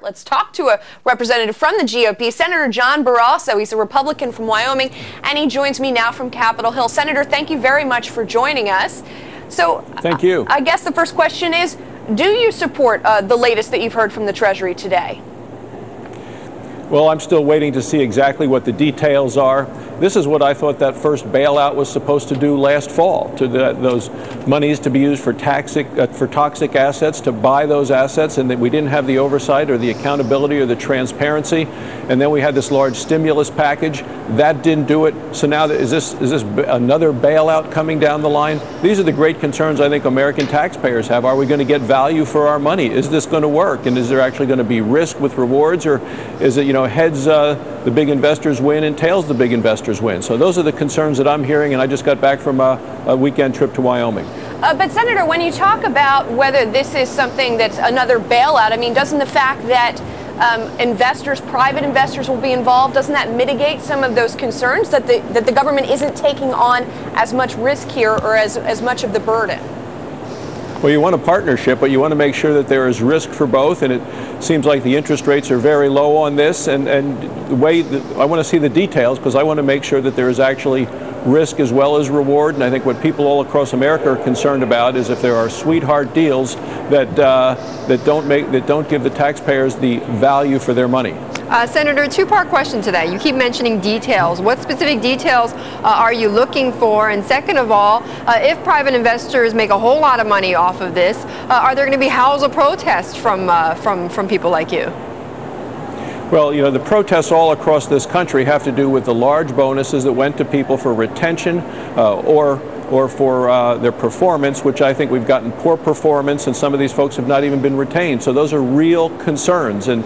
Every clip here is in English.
Let's talk to a representative from the GOP, Senator John Barrasso. He's a Republican from Wyoming, and he joins me now from Capitol Hill. Senator, thank you very much for joining us. So, thank you. I guess the first question is, do you support the latest that you've heard from the Treasury today? Well, I'm still waiting to see exactly what the details are. This is what I thought that first bailout was supposed to do last fall, those monies to be used for toxic assets, to buy those assets, and that we didn't have the oversight or the accountability or the transparency. And then we had this large stimulus package. That didn't do it. So now is this another bailout coming down the line? These are the great concerns I think American taxpayers have. Are we going to get value for our money? Is this going to work? And is there actually going to be risk with rewards? Or is it, heads the big investors win and tails the big investors win? So those are the concerns that I'm hearing, and I just got back from a weekend trip to Wyoming. But Senator, when you talk about whether this is something that's another bailout, I mean, doesn't the fact that private investors will be involved, doesn't that mitigate some of those concerns that the government isn't taking on as much risk here or as much of the burden? Well, you want a partnership, but you want to make sure that there is risk for both, and it seems like the interest rates are very low on this, and the way I want to see the details, because I want to make sure that there is actually risk as well as reward. And I think what people all across America are concerned about is if there are sweetheart deals that don't give the taxpayers the value for their money. Senator, two-part question to that. You keep mentioning details. What specific details are you looking for? And second of all, if private investors make a whole lot of money off of this, are there going to be howls of protest from people like you? Well, the protests all across this country have to do with the large bonuses that went to people for retention or for their performance, which I think we've gotten poor performance, and some of these folks have not even been retained. So those are real concerns, and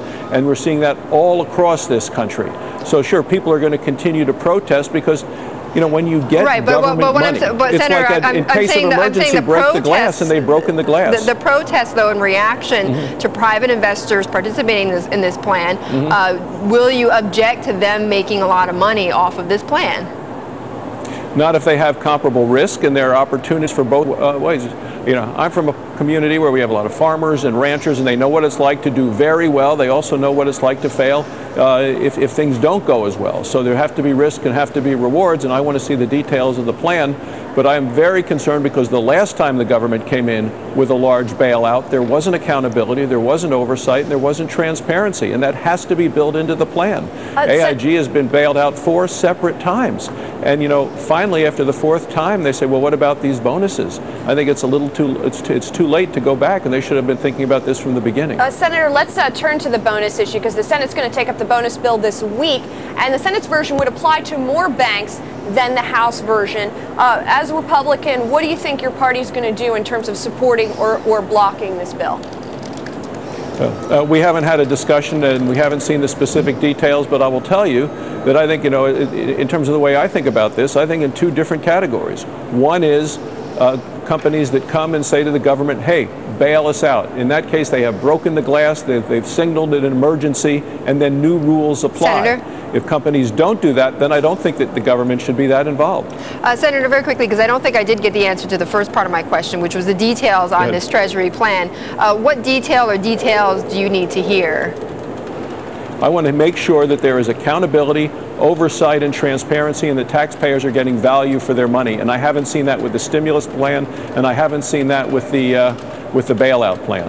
we're seeing that all across this country. So sure, people are going to continue to protest because, when you get government money, it's Senator, like in case of emergency, break the glass, and they've broken the glass. The protests, though, in reaction to private investors participating in this plan, will you object to them making a lot of money off of this plan? Not if they have comparable risk, and there are opportunities for both ways. I'm from a community where we have a lot of farmers and ranchers, and they know what it's like to do very well. They also know what it's like to fail if things don't go as well. So there have to be risk and have to be rewards, and I want to see the details of the plan. But I am very concerned because the last time the government came in with a large bailout, there wasn't accountability, there wasn't oversight, and there wasn't transparency, and that has to be built into the plan. AIG has been bailed out 4 separate times, and finally after the 4th time they say, well, what about these bonuses? I think it's a little it's too late to go back, and they should have been thinking about this from the beginning. Senator, let's turn to the bonus issue, because the Senate's going to take up the bonus bill this week, and the Senate's version would apply to more banks than the House version. As a Republican, what do you think your party is going to do in terms of supporting or blocking this bill? We haven't had a discussion, and we haven't seen the specific details, but I will tell you that I think, in terms of the way I think about this, I think in 2 different categories. One is companies that come and say to the government, hey, bail us out. In that case, they have broken the glass, they've signaled an emergency, and then new rules apply. Senator? If companies don't do that, then I don't think that the government should be that involved. Senator, very quickly, because I don't think I did get the answer to the first part of my question, which was the details on this Treasury plan. What detail or details do you need to hear? I want to make sure that there is accountability, oversight, and transparency, and that taxpayers are getting value for their money. And I haven't seen that with the stimulus plan, and I haven't seen that with the bailout plan.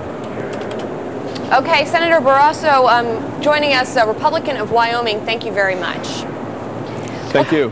Okay, Senator Barrasso joining us, a Republican of Wyoming. Thank you very much. Thank you.